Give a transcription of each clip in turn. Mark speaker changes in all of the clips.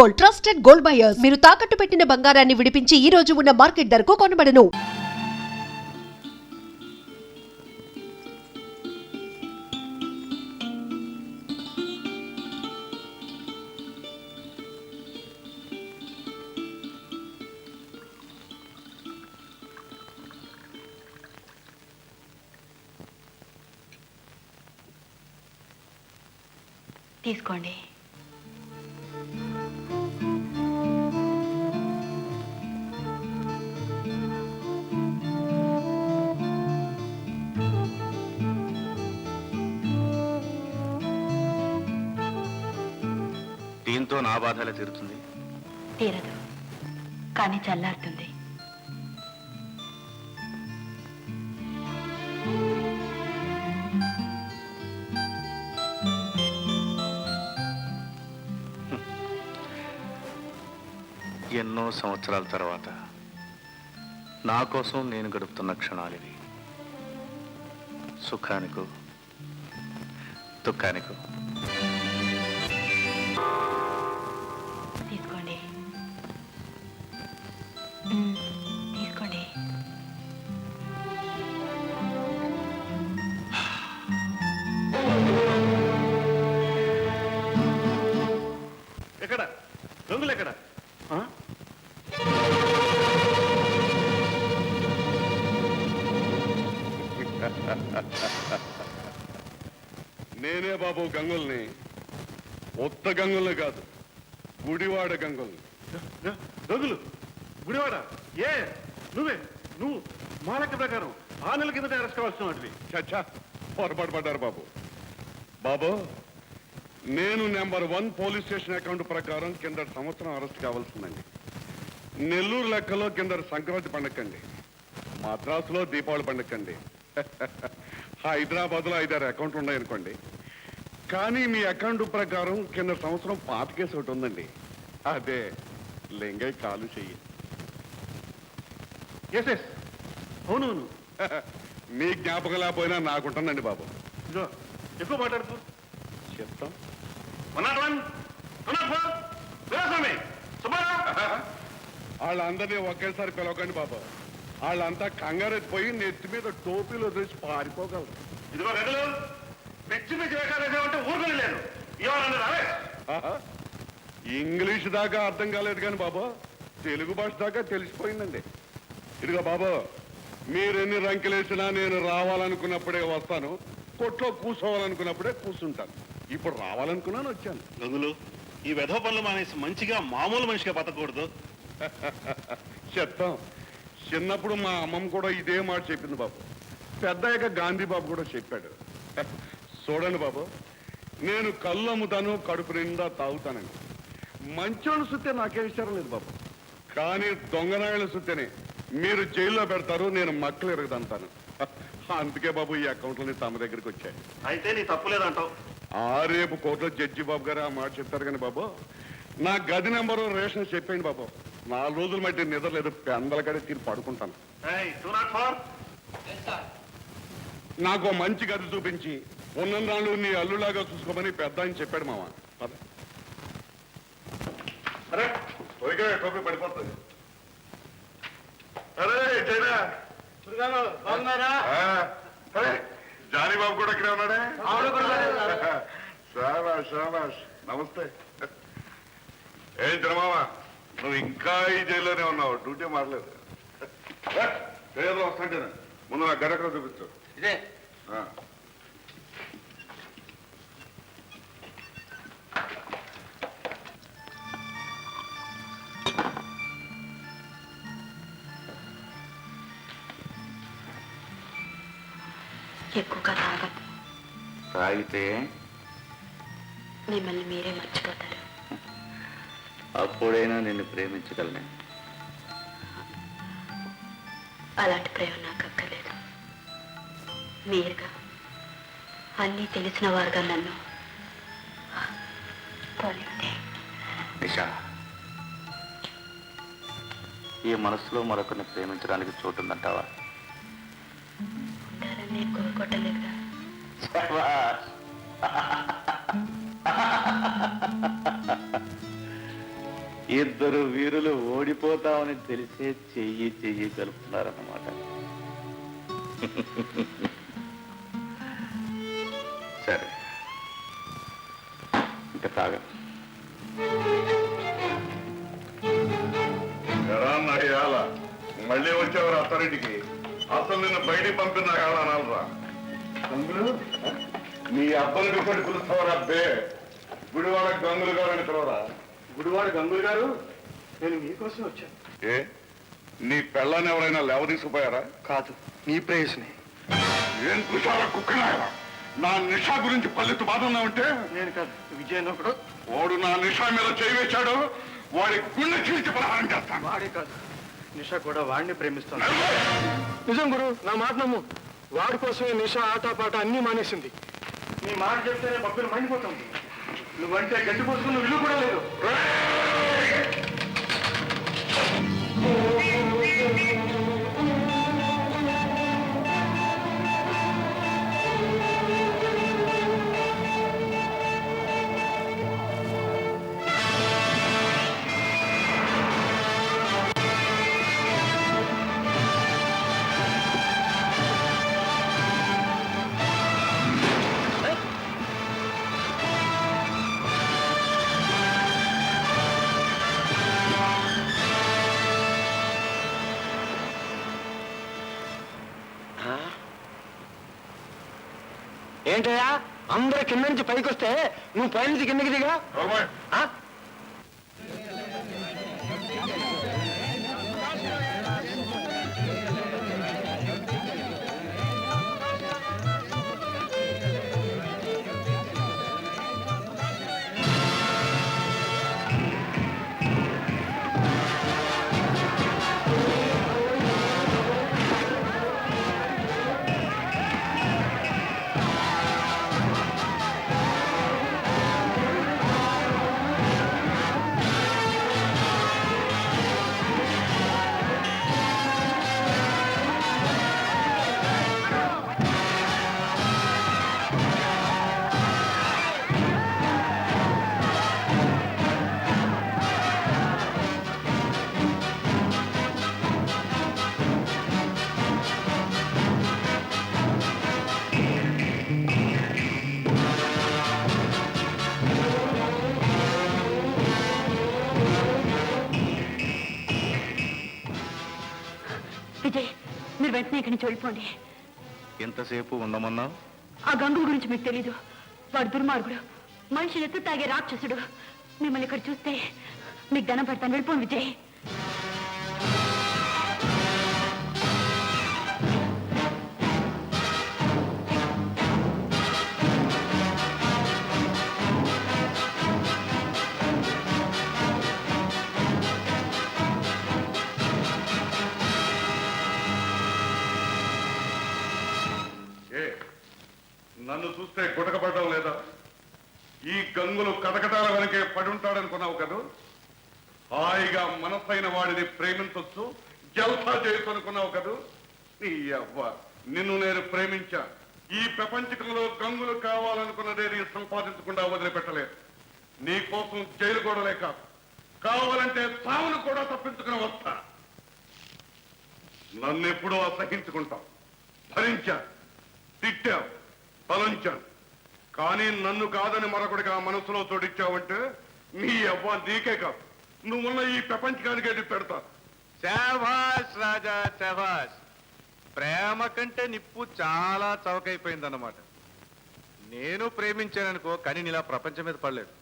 Speaker 1: Gold, trusted gold buyers. మీరు తాకట్టు పెట్టిన బంగారాన్ని విడిపించి ఈ రోజు ఉన్న మార్కెట్ ధరకు కొనబడను.
Speaker 2: తీసుకోండి.
Speaker 3: దీంతో నా బాధలే తీరుతుంది?
Speaker 2: తీరదు, కానీ చల్లారుతుంది.
Speaker 3: ఎన్నో సంవత్సరాల తర్వాత నా కోసం నేను గడుపుతున్న క్షణాలివి. సుఖానికో దుఃఖానికో.
Speaker 2: తీసుకోండి. తీసుకోండి.
Speaker 4: ఎక్కడ దొంగలు ఎక్కడ? నేనే బాబు గంగుల్ని. ఉత్త గంగుల్ని కాదు, గుడివాడ గంగుల్ని. దొంగలు గుడివాడ? ఏ నువ్వు మా లెక్క ప్రకారం 6 నెలల కిందట అరెస్ట్ కావాల్సిన వాటివి. చచ్చా, పొరపాటు పడ్డారు బాబు. బాబు, నేను నెంబర్ 1 పోలీస్ స్టేషన్ అకౌంట్ ప్రకారం కింద సంవత్సరం అరెస్ట్ కావాల్సిందండి. నెల్లూరు లెక్కలో కింద సంక్రాంతి పండక్కండి, మద్రాసులో దీపావళి పండక్కండి, హైదరాబాద్లో 5-6 అకౌంట్లు ఉన్నాయనుకోండి. కానీ మీ అకౌంట్ ప్రకారం కింద సంవత్సరం పాత కేసు ఒకటి ఉందండి. అదే లింగై కాలు చెయ్యి. ఎస్ అవునవును. మీ జ్ఞాపకం లేకపోయినా నాకుంటుందండి బాబు. ఎక్కువ మాట్లాడుతూ చెప్తాం. వాళ్ళందరినీ ఒకేసారి పిలవకండి బాబు. వాళ్ళంతా కంగారెత్తిపోయి నెత్తి మీద టోపీలో తెచ్చి పారిపోగలరు. ఇదిగో గదులు పిచ్చి పిచ్చి వేకాలంటే ఊరుకొని లేదు. ఇంగ్లీష్ దాకా అర్థం కాలేదు కానీ బాబు, తెలుగు భాష దాకా తెలిసిపోయిందండి. ఇదిగో బాబు, మీరెన్ని రంకెలేసినా నేను రావాలనుకున్నప్పుడే వస్తాను, కొట్లో కూర్చోవాలనుకున్నప్పుడే కూర్చుంటాను. ఇప్పుడు రావాలనుకున్నాను, వచ్చాను.
Speaker 5: గంగులు, ఈ వెధవ పనులు మానేసి మంచిగా మామూలు మనిషిగా బతకూడదు.
Speaker 4: చెప్తాం. చిన్నప్పుడు మా అమ్మమ్మ కూడా ఇదే మాట చెప్పింది బాబు. పెద్దయ్యాక గాంధీ బాబు కూడా చెప్పాడు. చూడండి బాబు, నేను కళ్ళు అమ్ముతాను, కడుపు నిండా తాగుతానండి. మంచోళ్ళు సుత్తే నాకేం ఇష్టం లేదు బాబు. కానీ దొంగనాయల సుత్తేనే మీరు జైల్లో పెడతారు, నేను మక్కలు ఎరగదంటాను. అందుకే బాబు ఈ అకౌంట్లని తమ దగ్గరికి వచ్చాయి.
Speaker 5: అయితే నీ తప్పులేదంటావు.
Speaker 4: రేపు కోర్టులో జడ్జి బాబు గారు ఆ మాట చెప్తారు కానీ బాబు, నా గది నెంబరు రేషన్ చెప్పండి బాబు. 4 రోజులు మట్టి నిద్ర లేదు, పెందల కడే తీరు పడుకుంటాను. నాకు మంచి గది చూపించి ఉన్ననాళ్ళు నీ అల్లులాగా చూసుకోమని పెద్ద ఆయన చెప్పాడు మామ. అరే టోపీ పడిపోతుంది. జానీ బాబు కూడా ఇక్కడే ఉన్నాడే. శాబాష్ శాబాష్, నమస్తే. ఏం తినమావా, నువ్వు ఇంకా ఈ జైల్లోనే ఉన్నావు, డ్యూటీ మారలేదు. పేర్లో వస్తుంటే ముందు నా గడకలో చూపించు. ఇదే
Speaker 2: ఎక్కువగా తాగదు.
Speaker 3: తాగితే
Speaker 2: మిమ్మల్ని మీరే మర్చిపోతారు.
Speaker 3: అప్పుడైనా నిన్ను ప్రేమించగలను.
Speaker 2: అలాంటి ప్రేమ నాకు అక్కర్లేదు. మీరుగా అన్నీ తెలిసిన వారుగా నన్ను పోనివ్వండి.
Speaker 3: నిషా, ఈ మనసులో మరొకరిని ప్రేమించడానికి చోటుందంటావా?
Speaker 2: ఉండాలని నేను కోరుకోవటలేదుగా.
Speaker 3: ఇద్దరు వీరులు ఓడిపోతామని తెలిసే చెయ్యి చెయ్యి కలుపుతున్నారన్నమాట. సరే, ఇంకా తాగ.
Speaker 4: మళ్ళీ వచ్చేవారు అత్తారింటికి. అసలు నిన్ను బయటికి పంపినా కాదనాలరా. నీ అబ్బని పిప్పటి పిలుస్తావరా అబ్బే. గుడివాడ గంగులు గారు అని పిలవరా.
Speaker 5: గుడివాడ గంగులు గారు, నేను మీకోసం వచ్చాను.
Speaker 4: ఏ నీ పెళ్ళాన్ని ఎవరైనా లేవ తీసుకుపోయారా?
Speaker 5: కాదు, మీ ప్రేయస్ని.
Speaker 4: ఏం కుషాల కుక్కనాయరా, నా నిషా గురించి పల్లెత్తు బాధన్నా ఉంటే.
Speaker 5: నేను కాదు, విజయన్ ఒకడు.
Speaker 4: వాడు నా నిషా మీద చేయి వేశాడు, వాడి గుండె చీల్చి పలహారం చేస్తాను.
Speaker 5: వాడే కాదు, నిషా కూడా వాడిని ప్రేమిస్తాను. నిజం గురు, నా మాట నమ్ము. వాడి కోసమే నిషా ఆటపాట అన్నీ మానేసింది. నీ మాట చెప్తేనే భక్తులు మండిపోతుంది. నువ్వంటే గడ్డి పోసుకున్న విలువ కూడా లేదు. ఏంటయ్యా, అందరూ కింద నుంచి పైకి వస్తే నువ్వు పైనుంచి కిందకి దిగా?
Speaker 2: విజయ్, మీరు వెంటనే ఇక్కడి నుంచి వెళ్ళిపోండి.
Speaker 3: ఎంతసేపు ఉండమన్నావు?
Speaker 2: ఆ గంగుల గురించి మీకు తెలీదు. వాడు దుర్మార్గుడు, మనిషి ఎత్తు తాగే రాక్షసుడు. మిమ్మల్ని ఇక్కడ చూస్తే మీకు దండం పెడతాను. వెళ్ళిపోండి విజయ్.
Speaker 4: నన్ను చూస్తే గుటకపడడం లేదా? ఈ గంగులు కటకటాల వెనకే పడుంటాడనుకున్నావు కదూ? హాయిగా మనసైన వాడిని ప్రేమించొచ్చు, జల్సా చేయొచ్చు అనుకున్నావు కదూ? నీ అవ్వ, నిన్ను నేను ప్రేమించా. ఈ ప్రపంచకంలో గంగులు కావాలనుకున్నదేది సంపాదించకుండా వదిలిపెట్టలేదు. నీ కోసం జైలు కూడా కాదు, కావాలంటే సావును కూడా తప్పించుకుని వస్తా. నన్నెప్పుడూ అసహించుకుంటావు, భరించా, తిట్టావు, బలంచాను. కానీ నన్ను కాదని మరొకడికి ఆ మనసులో తోడిచ్చావంటే నీ అవ్వ నీకే కాదు, నువ్వున్న ఈ ప్రపంచానికే పెడతా.
Speaker 6: శాబాష్ రాజా, శాబాష్. ప్రేమ కంటే నిప్పు చాలా చవకైపోయిందన్నమాట. నేను ప్రేమించాననుకో, కానీ నీలా ప్రపంచం మీద పడలేదు.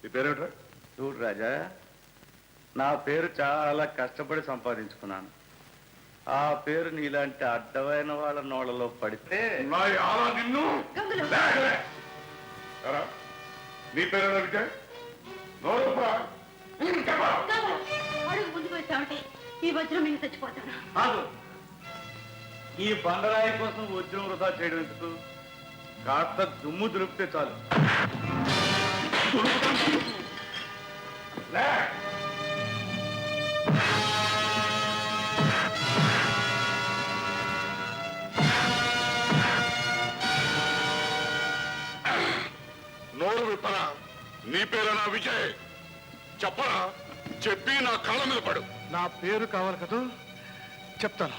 Speaker 4: ఈ పేరేంట్రా?
Speaker 3: చూడు రాజా, నా పేరు చాలా కష్టపడి సంపాదించుకున్నాను. ఆ పేరు నీలాంటి అడ్డమైన వాళ్ళ నోళ్ళలో పడితే
Speaker 4: నా ఆలా నిన్ను. నీ పేరేనా విజయ్?
Speaker 2: అడుగు ముందుకు వచ్చామంటే ఈ వజ్రం నేను చచ్చిపోతాను.
Speaker 3: కాదు, ఈ బండరాయి కోసం వజ్రం వృధా చేయడం ఎందుకు? కాస్త దుమ్ము దులిపితే చాలు.
Speaker 4: నోరు విప్పనా? నీ పేరేనా విజయ్? చెప్పరా, చెప్పి నా కాళ్ళ మీద పడు.
Speaker 5: నా పేరు కావాలి కదా, చెప్తాను.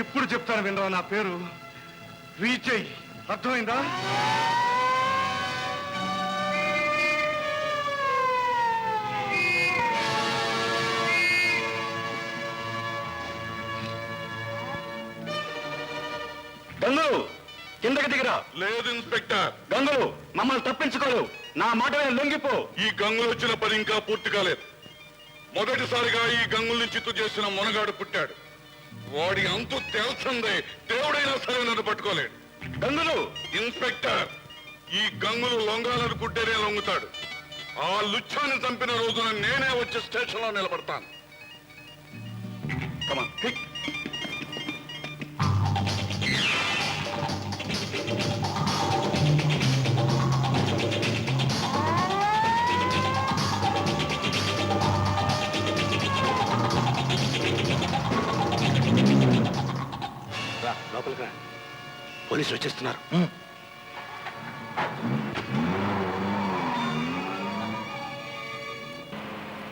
Speaker 5: ఇప్పుడు చెప్తాను వినరా, నా పేరు విజయ్. అర్థమైందా?
Speaker 3: గంగులు కిందకి దిగిరా.
Speaker 4: లేదు ఇన్స్పెక్టర్.
Speaker 3: గంగులు మమ్మల్ని తప్పించుకోలేవు. నా మాట లొంగిపో.
Speaker 4: ఈ గంగులు వచ్చిన పని ఇంకా పూర్తి కాలేదు. మొదటిసారిగా ఈ గంగుల్ని చిత్తు చేసిన మునగాడు పుట్టాడు. వాడి అంతు తేల్చందే దేవుడైనా సరే నన్ను పట్టుకోలేడు.
Speaker 3: గంగులు
Speaker 4: ఇన్స్పెక్టర్, ఈ గంగులు లొంగాలనుకుంటేనే లొంగుతాడు. ఆ లుచ్చాన్ని చంపిన రోజున నేనే వచ్చి స్టేషన్ లో నిలబడతాను. Come on, quick.
Speaker 3: లోపలికి రా, పోలీసులు వచ్చేస్తున్నారు.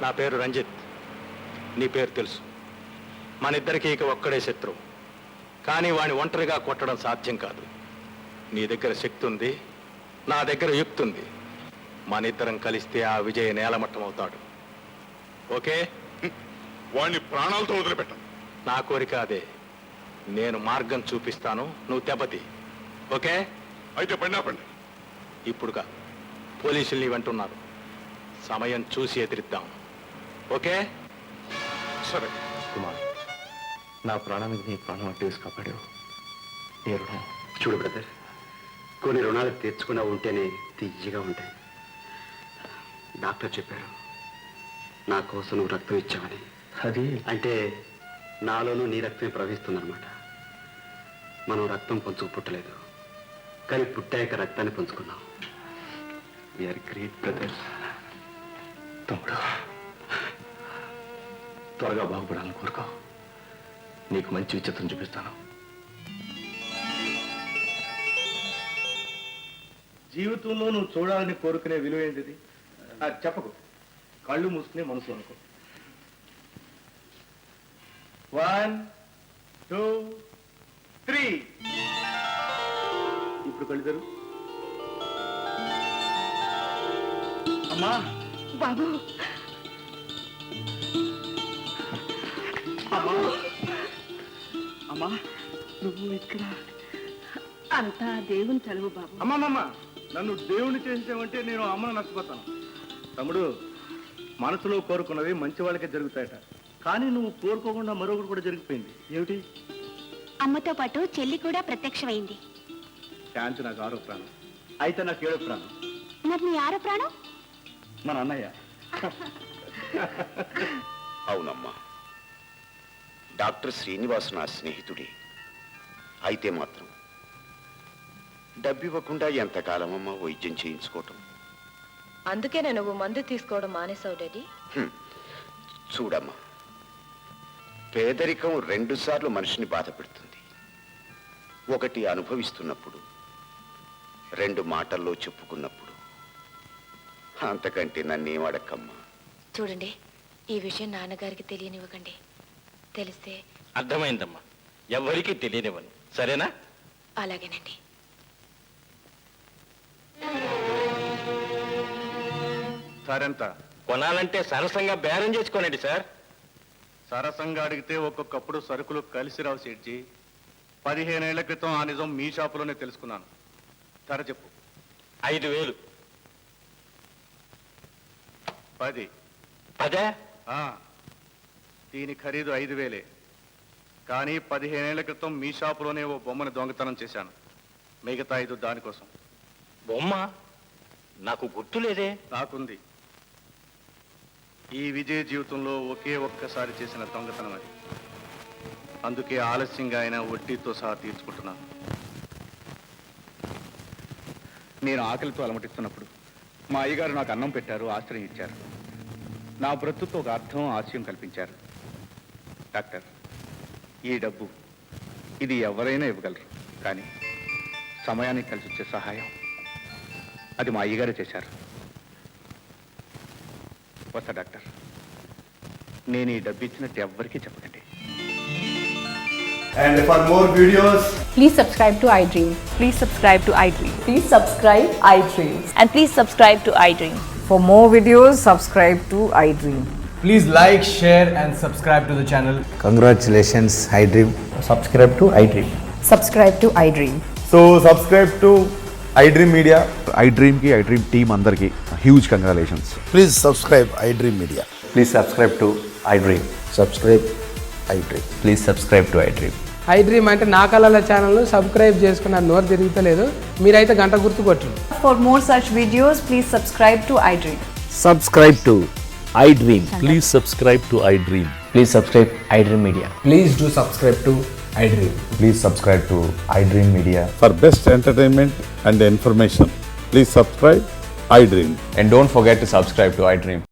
Speaker 3: నా పేరు రంజిత్, నీ పేరు తెలుసు. మన ఇద్దరికి ఇక ఒక్కడే శత్రువు. కానీ వాణ్ణి ఒంటరిగా కొట్టడం సాధ్యం కాదు. నీ దగ్గర శక్తి ఉంది, నా దగ్గర యుక్తి ఉంది. మన ఇద్దరం కలిస్తే ఆ విజయ్ నేలమట్టం అవుతాడు. ఓకే?
Speaker 4: వాడిని ప్రాణాలతో వదిలిపెట్టను.
Speaker 3: నా కోరిక అదే. నేను మార్గం చూపిస్తాను, నువ్వు దెబ్బతి. ఓకే?
Speaker 4: అయితే పడినా పండి.
Speaker 3: ఇప్పుడుగా పోలీసుల్ని వెంటున్నారు. సమయం చూసి ఎదిరిద్దాం. ఓకే?
Speaker 4: సరే.
Speaker 7: కుమార్, నా ప్రాణానికి నీ ప్రాణం అట్టేసి కాపాడావు. నీ రుణం. చూడు బ్రదర్, కొన్ని రుణాలు తీర్చుకున్నా ఉంటేనే తీయగా ఉంటాయి. డాక్టర్ చెప్పారు నా కోసం నువ్వు రక్తం ఇచ్చావని. అది అంటే నాలోనూ నీ రక్తమే ప్రవహిస్తుందన్నమాట. మనం రక్తం పంచుకు పుట్టలేదు, కానీ పుట్టాక రక్తాన్ని పంచుకున్నాం. We are great brothers. తమ్ముడు, త్వరగా బాగుపడాలని కోరుకో. నీకు మంచి విచిత్రం చూపిస్తాను.
Speaker 5: జీవితంలో నువ్వు చూడాలని కోరుకునే విలువ ఏంటిది? చెప్పకు. కళ్ళు మూసుకునే మనసు అనుకో. 1 2 3. ఇప్పుడు కళ్ళు తెరు. అమ్మా,
Speaker 2: బాబు,
Speaker 5: అమ్మా, అమ్మా, నువ్వు ఇక్కడ.
Speaker 2: అంతా దేవుని చదువు బాబు.
Speaker 5: అమ్మమ్మమ్మ, నన్ను దేవుణ్ణి చేసావంటే నేను అమ్మను నష్టపోతాను. తమ్ముడు, మనసులో కోరుకున్నవి మంచి వాళ్ళకే జరుగుతాయట. కానీ నువ్వు కోరుకోకుండా మరొకటి కూడా జరిగిపోయింది. ఏమిటి?
Speaker 2: అమ్మతో పాటు చెల్లి కూడా ప్రత్యక్షమైంది.
Speaker 5: శాంతి నాకు 6వ ప్రాణం, అయితే నాకు 7వ ప్రాణం.
Speaker 2: మరి నీ 6వ ప్రాణం?
Speaker 5: మన అన్నయ్య.
Speaker 7: అవునమ్మా, డాక్టర్ శ్రీనివాస్ నా స్నేహితుడే. అయితే మాత్రం డబ్బివ్వకుండా ఎంతకాలమమ్మా వైద్యం చేయించుకోవటం?
Speaker 8: అందుకేనే నువ్వు మందు తీసుకోవడం మానేసావు డాడీ.
Speaker 7: చూడమ్మా, పేదరికం 2 సార్లు మనిషిని బాధ పెడుతుంది. ఒకటి అనుభవిస్తున్నప్పుడు, 2 మాటల్లో చెప్పుకున్నప్పుడు. అంతకంటే నన్నేం అడక్కమ్మా.
Speaker 8: చూడండి, ఈ విషయం నాన్నగారికి తెలియనివ్వకండి. తెలిస్తే
Speaker 3: అర్థమైందమ్మా, ఎవరికీ తెలియనివ్వను, సరేనా?
Speaker 8: అలాగేనండి.
Speaker 6: సరెంత?
Speaker 3: కొనాలంటే సరసంగా బేరం చేసుకోనండి సార్.
Speaker 6: సరసంగా అడిగితే ఒక్కొక్కప్పుడు సరుకులు కలిసి రావు సేట్జీ. 15 ఏళ్ల క్రితం ఆ నిజం మీ షాపులోనే తెలుసుకున్నాను. ధర చెప్పు.
Speaker 3: 5,000.
Speaker 6: 10.
Speaker 3: అదే
Speaker 6: ఆ, దీని ఖరీదు 5,000. కానీ 15 ఏళ్ల క్రితం మీ షాపులోనే ఓ బొమ్మను దొంగతనం చేశాను. మిగతా 5 దానికోసం.
Speaker 3: బొమ్మ నాకు గుర్తులేదే.
Speaker 6: నాకుంది. ఈ విజయ జీవితంలో ఒకే ఒక్కసారి చేసిన దొంగతనం అది. అందుకే ఆలస్యంగా అయినా వడ్డీతో సహా తీర్చుకుంటున్నాను. నేను ఆకలితో అలమటిస్తున్నప్పుడు మా అయ్యగారు నాకు అన్నం పెట్టారు, ఆశ్రయం ఇచ్చారు. నా బ్రతుకు ఒక అర్థం, ఆశయం కల్పించారు. డాక్టర్, ఈ డబ్బు ఇది ఎవరైనా ఇవ్వగలరు, కానీ సమయానికి కలిసి వచ్చే సహాయం అది మా అయ్యగారే చేశారు. వస్తా డాక్టర్. నేను ఈ డబ్బు ఇచ్చినట్టు ఎవ్వరికీ చెప్పకండి.
Speaker 9: And for more videos,
Speaker 10: Please subscribe to iDream.
Speaker 8: Please subscribe to iDream.
Speaker 10: Please subscribe iDream.
Speaker 8: And please subscribe to iDream.
Speaker 10: For more videos, subscribe to iDream.
Speaker 9: please like, share and subscribe to the channel.
Speaker 11: Congratulations, iDream. Subscribe to iDream.
Speaker 10: Subscribe to iDream.
Speaker 9: So subscribe to iDream Media.
Speaker 4: iDream కి iDream team అందరికి huge congratulations.
Speaker 11: Please subscribe iDream Media.
Speaker 7: Please subscribe to iDream.
Speaker 11: Subscribe iDream.
Speaker 7: Please subscribe to iDream.
Speaker 10: iDream అంటే నా కళల ఛానల్ను subscribe చేసుకున్న నోరు తిరుగుతలేదు. మీరైతే గంట గుర్తు కొట్టండి. For more such videos, please subscribe to iDream.
Speaker 11: Subscribe to iDream.
Speaker 12: Please subscribe to iDream.
Speaker 11: Please subscribe iDream Media.
Speaker 9: Please do subscribe to iDream.
Speaker 11: Please subscribe to iDream Media.
Speaker 4: For best entertainment and information please subscribe iDream.
Speaker 11: And don't forget to subscribe to iDream.